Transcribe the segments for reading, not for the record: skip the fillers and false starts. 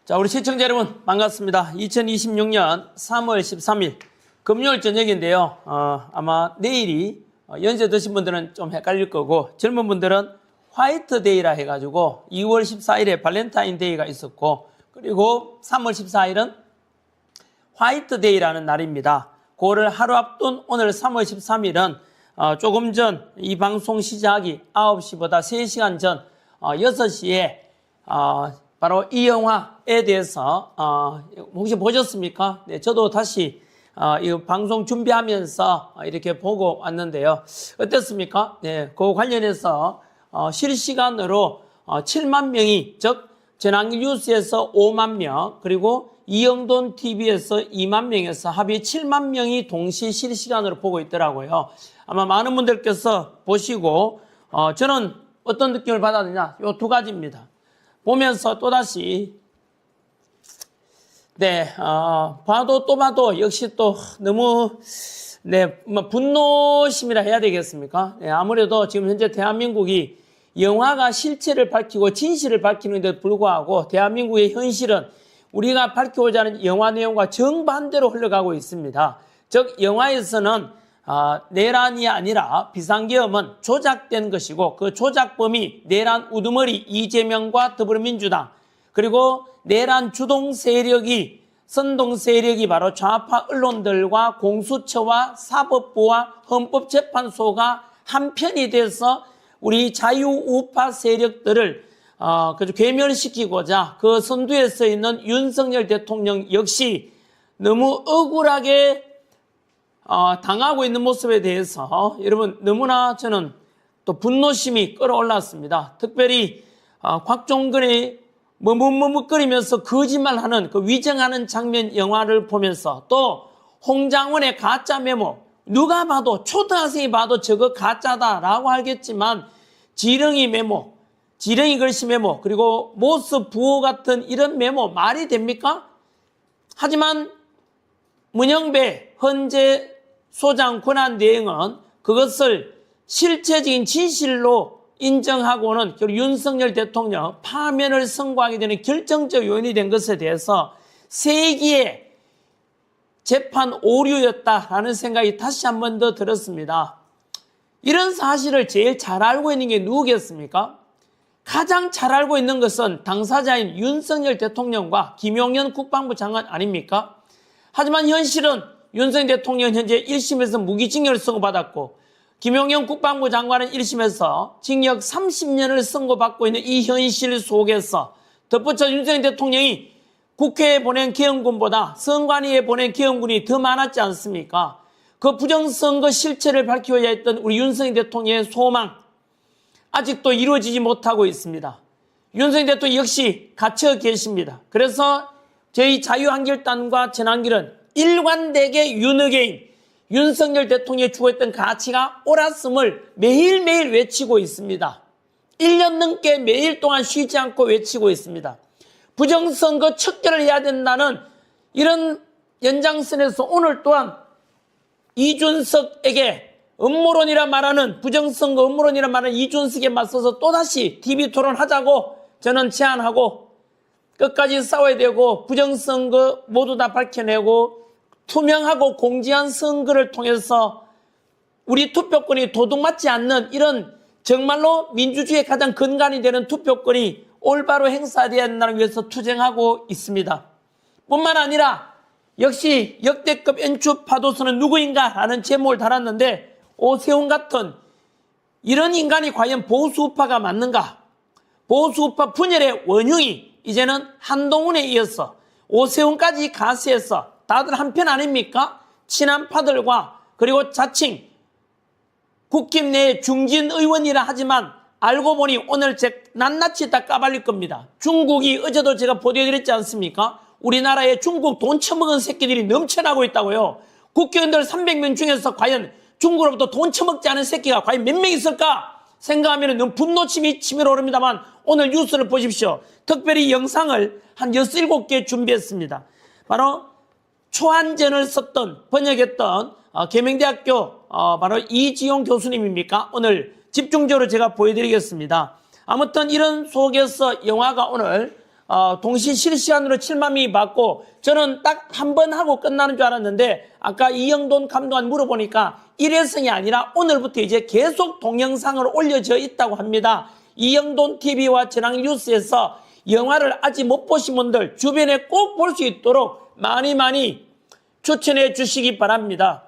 자, 우리 시청자 여러분 반갑습니다. 2026년 3월 13일 금요일 저녁인데요. 아마 내일이 연세 드신 분들은 좀 헷갈릴 거고 젊은 분들은 화이트데이라 해가지고 2월 14일에 발렌타인데이가 있었고 그리고 3월 14일은 화이트데이라는 날입니다. 그거를 하루 앞둔 오늘 3월 13일은 조금 전 이 방송 시작이 9시보다 3시간 전 6시에 바로 이 영화에 대해서 혹시 보셨습니까? 네, 저도 다시 이 방송 준비하면서 이렇게 보고 왔는데요. 어땠습니까? 네, 그 관련해서 실시간으로 7만 명이 즉 전환기 뉴스에서 5만 명 그리고 이영돈 TV에서 2만 명에서 합의 7만 명이 동시 실시간으로 보고 있더라고요. 아마 많은 분들께서 보시고 저는 어떤 느낌을 받았느냐? 요 두 가지입니다. 보면서 또다시 봐도 또 봐도 역시 또 너무 분노심이라 해야 되겠습니까? 아무래도 지금 현재 대한민국이 영화가 실체를 밝히고 진실을 밝히는 데 불구하고 대한민국의 현실은 우리가 밝히고자 하는 영화 내용과 정반대로 흘러가고 있습니다. 즉 영화에서는 내란이 아니라 비상계엄은 조작된 것이고 그 조작범이 내란 우두머리 이재명과 더불어민주당 그리고 내란 주동 세력이 선동 세력이 바로 좌파 언론들과 공수처와 사법부와 헌법재판소가 한편이 돼서 우리 자유우파 세력들을 괴멸시키고자 그 선두에 서 있는 윤석열 대통령 역시 너무 억울하게 당하고 있는 모습에 대해서 여러분 너무나 저는 또 분노심이 끌어올랐습니다. 특별히 곽종근이 머뭇머뭇거리면서 거짓말하는 그 위정하는 장면 영화를 보면서 또 홍장원의 가짜 메모 누가 봐도 초등학생이 봐도 저거 가짜다라고 알겠지만 지렁이 메모 지렁이 글씨 메모 그리고 모스 부호 같은 이런 메모 말이 됩니까? 하지만 문영배 헌재 소장 권한 대행은 그것을 실체적인 진실로 인정하고는 윤석열 대통령 파면을 선고하게 되는 결정적 요인이 된 것에 대해서 세기의 재판 오류였다라는 생각이 다시 한 번 더 들었습니다. 이런 사실을 제일 잘 알고 있는 게 누구겠습니까? 가장 잘 알고 있는 것은 당사자인 윤석열 대통령과 김용현 국방부 장관 아닙니까? 하지만 현실은 윤석열 대통령 현재 1심에서 무기징역을 선고받았고 김용현 국방부 장관은 1심에서 징역 30년을 선고받고 있는 이 현실 속에서 덧붙여 윤석열 대통령이 국회에 보낸 계엄군보다 선관위에 보낸 계엄군이 더 많았지 않습니까? 그 부정선거 실체를 밝히고자 했던 우리 윤석열 대통령의 소망 아직도 이루어지지 못하고 있습니다. 윤석열 대통령 역시 갇혀 계십니다. 그래서 저희 자유한국당과 전환길은 일관되게 윤어게인 윤석열 대통령이 추구했던 가치가 옳았음을 매일매일 외치고 있습니다. 1년 넘게 매일 동안 쉬지 않고 외치고 있습니다. 부정선거 척결을 해야 된다는 이런 연장선에서 오늘 또한 이준석에게 음모론이라 말하는 부정선거 음모론이라 말하는 이준석에 맞서서 또다시 TV 토론하자고 저는 제안하고 끝까지 싸워야 되고 부정선거 모두 다 밝혀내고 투명하고 공정한 선거를 통해서 우리 투표권이 도둑맞지 않는 이런 정말로 민주주의의 가장 근간이 되는 투표권이 올바로 행사되어야 한다는 위해서 투쟁하고 있습니다. 뿐만 아니라 역시 역대급 연출 파도선은 누구인가 라는 제목을 달았는데 오세훈 같은 이런 인간이 과연 보수우파가 맞는가? 보수우파 분열의 원흉이 이제는 한동훈에 이어서 오세훈까지 가세해서 다들 한편 아닙니까? 친한파들과 그리고 자칭 국힘 내의 중진 의원이라 하지만 알고 보니 오늘 낱낱이 다 까발릴 겁니다. 중국이 어제도 제가 보도해드렸지 않습니까? 우리나라에 중국 돈 처먹은 새끼들이 넘쳐나고 있다고요. 국회의원들 300명 중에서 과연 중국으로부터 돈 처먹지 않은 새끼가 과연 몇 명 있을까? 생각하면 너무 분노침이 치밀어 오릅니다만 오늘 뉴스를 보십시오. 특별히 영상을 한 6, 7개 준비했습니다. 바로 초한전을 썼던 번역했던 계명대학교 바로 이지용 교수님입니까? 오늘 집중적으로 제가 보여드리겠습니다. 아무튼 이런 속에서 영화가 오늘 동시 실시간으로 7만 명이 봤고 저는 딱 한 번 하고 끝나는 줄 알았는데 아까 이영돈 감독한테 물어보니까 일회성이 아니라 오늘부터 이제 계속 동영상을 올려져 있다고 합니다. 이영돈 TV와 전황 뉴스에서 영화를 아직 못 보신 분들 주변에 꼭 볼 수 있도록 많이 추천해 주시기 바랍니다.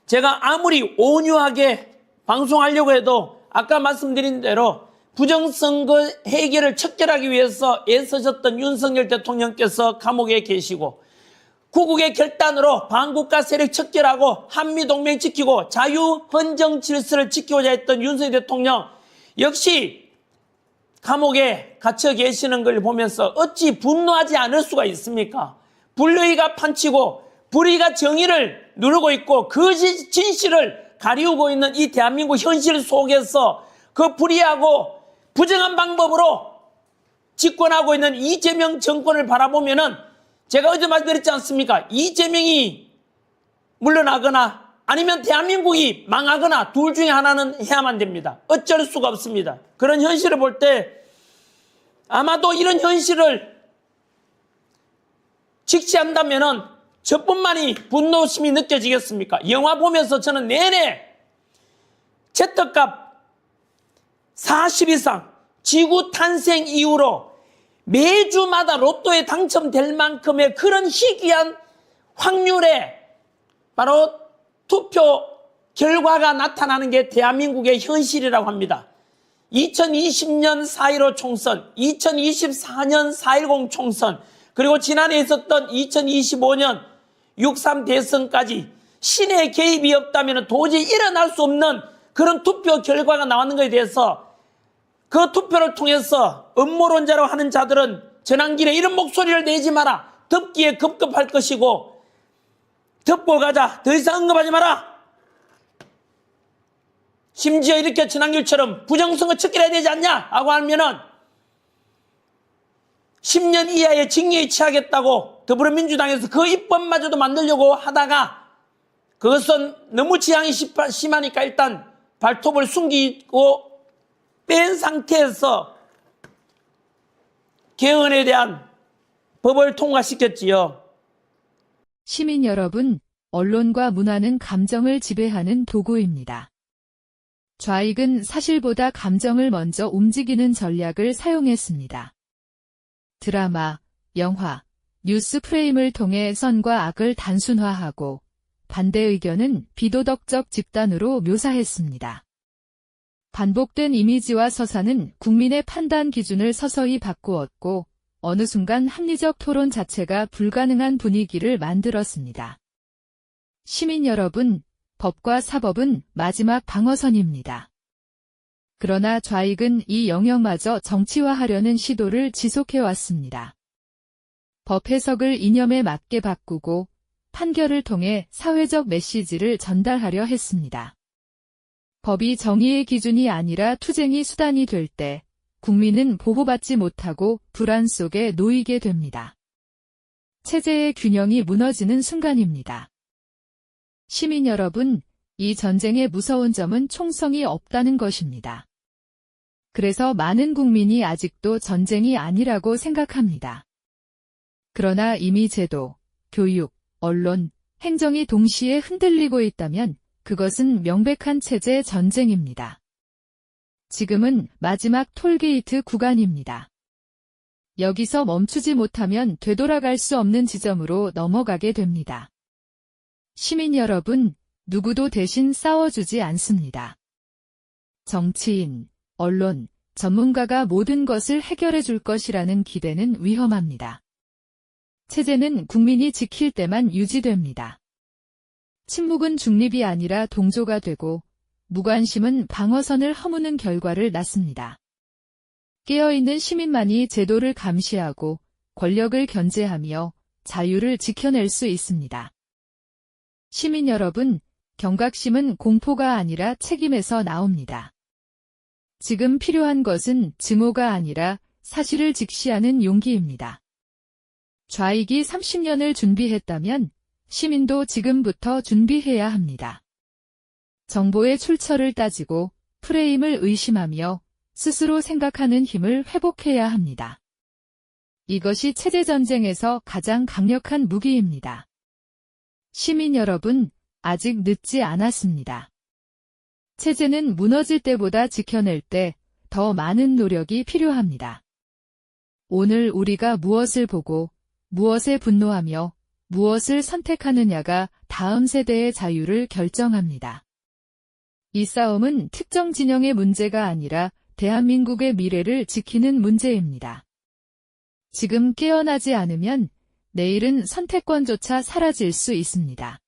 제가 아무리 온유하게 방송하려고 해도 아까 말씀드린 대로 부정선거 해결을 척결하기 위해서 애쓰셨던 윤석열 대통령께서 감옥에 계시고 구국의 결단으로 반국가 세력 척결하고 한미동맹 지키고 자유헌정 질서를 지키고자 했던 윤석열 대통령 역시 감옥에 갇혀 계시는 걸 보면서 어찌 분노하지 않을 수가 있습니까? 불의가 판치고 불의가 정의를 누르고 있고 그 진실을 가리우고 있는 이 대한민국 현실 속에서 그 불의하고 부정한 방법으로 집권하고 있는 이재명 정권을 바라보면은 제가 어제 말씀드렸지 않습니까? 이재명이 물러나거나 아니면 대한민국이 망하거나 둘 중에 하나는 해야만 됩니다. 어쩔 수가 없습니다. 그런 현실을 볼 때 아마도 이런 현실을 직시한다면은 저뿐만이 분노심이 느껴지겠습니까? 영화 보면서 저는 내내 채떡값 40 이상 지구 탄생 이후로 매주마다 로또에 당첨될 만큼의 그런 희귀한 확률에 바로 투표 결과가 나타나는 게 대한민국의 현실이라고 합니다. 2020년 4.15 총선, 2024년 4.10 총선, 그리고 지난해 있었던 2025년 6.3 대선까지 신의 개입이 없다면 도저히 일어날 수 없는 그런 투표 결과가 나왔는 것에 대해서 그 투표를 통해서 음모론자로 하는 자들은 전환길에 이런 목소리를 내지 마라. 덮기에 급급할 것이고 덮고 가자. 더 이상 언급하지 마라. 심지어 이렇게 전환길처럼 부정선거 척결해야 되지 않냐 하고 하면은 10년 이하의 징역에 처하겠다고 더불어민주당에서 그 입법마저도 만들려고 하다가 그것은 너무 지향이 심하니까 일단 발톱을 숨기고 뺀 상태에서 개헌에 대한 법을 통과시켰지요. 시민 여러분, 언론과 문화는 감정을 지배하는 도구입니다. 좌익은 사실보다 감정을 먼저 움직이는 전략을 사용했습니다. 드라마, 영화, 뉴스 프레임을 통해 선과 악을 단순화하고 반대 의견은 비도덕적 집단으로 묘사했습니다. 반복된 이미지와 서사는 국민의 판단 기준을 서서히 바꾸었고 어느 순간 합리적 토론 자체가 불가능한 분위기를 만들었습니다. 시민 여러분, 법과 사법은 마지막 방어선입니다. 그러나 좌익은 이 영역마저 정치화하려는 시도를 지속해왔습니다. 법 해석을 이념에 맞게 바꾸고 판결을 통해 사회적 메시지를 전달하려 했습니다. 법이 정의의 기준이 아니라 투쟁의 수단이 될 때 국민은 보호받지 못하고 불안 속에 놓이게 됩니다. 체제의 균형이 무너지는 순간입니다. 시민 여러분, 이 전쟁의 무서운 점은 총성이 없다는 것입니다. 그래서 많은 국민이 아직도 전쟁이 아니라고 생각합니다. 그러나 이미 제도, 교육, 언론, 행정이 동시에 흔들리고 있다면 그것은 명백한 체제 전쟁입니다. 지금은 마지막 톨게이트 구간입니다. 여기서 멈추지 못하면 되돌아갈 수 없는 지점으로 넘어가게 됩니다. 시민 여러분, 누구도 대신 싸워주지 않습니다. 정치인, 언론, 전문가가 모든 것을 해결해 줄 것이라는 기대는 위험합니다. 체제는 국민이 지킬 때만 유지됩니다. 침묵은 중립이 아니라 동조가 되고 무관심은 방어선을 허무는 결과를 낳습니다. 깨어있는 시민만이 제도를 감시하고 권력을 견제하며 자유를 지켜낼 수 있습니다. 시민 여러분, 경각심은 공포가 아니라 책임에서 나옵니다. 지금 필요한 것은 증오가 아니라 사실을 직시하는 용기입니다. 좌익이 30년을 준비했다면 시민도 지금부터 준비해야 합니다. 정보의 출처를 따지고 프레임을 의심하며 스스로 생각하는 힘을 회복해야 합니다. 이것이 체제전쟁에서 가장 강력한 무기입니다. 시민 여러분, 아직 늦지 않았습니다. 체제는 무너질 때보다 지켜낼 때 더 많은 노력이 필요합니다. 오늘 우리가 무엇을 보고, 무엇에 분노하며, 무엇을 선택하느냐가 다음 세대의 자유를 결정합니다. 이 싸움은 특정 진영의 문제가 아니라 대한민국의 미래를 지키는 문제입니다. 지금 깨어나지 않으면 내일은 선택권조차 사라질 수 있습니다.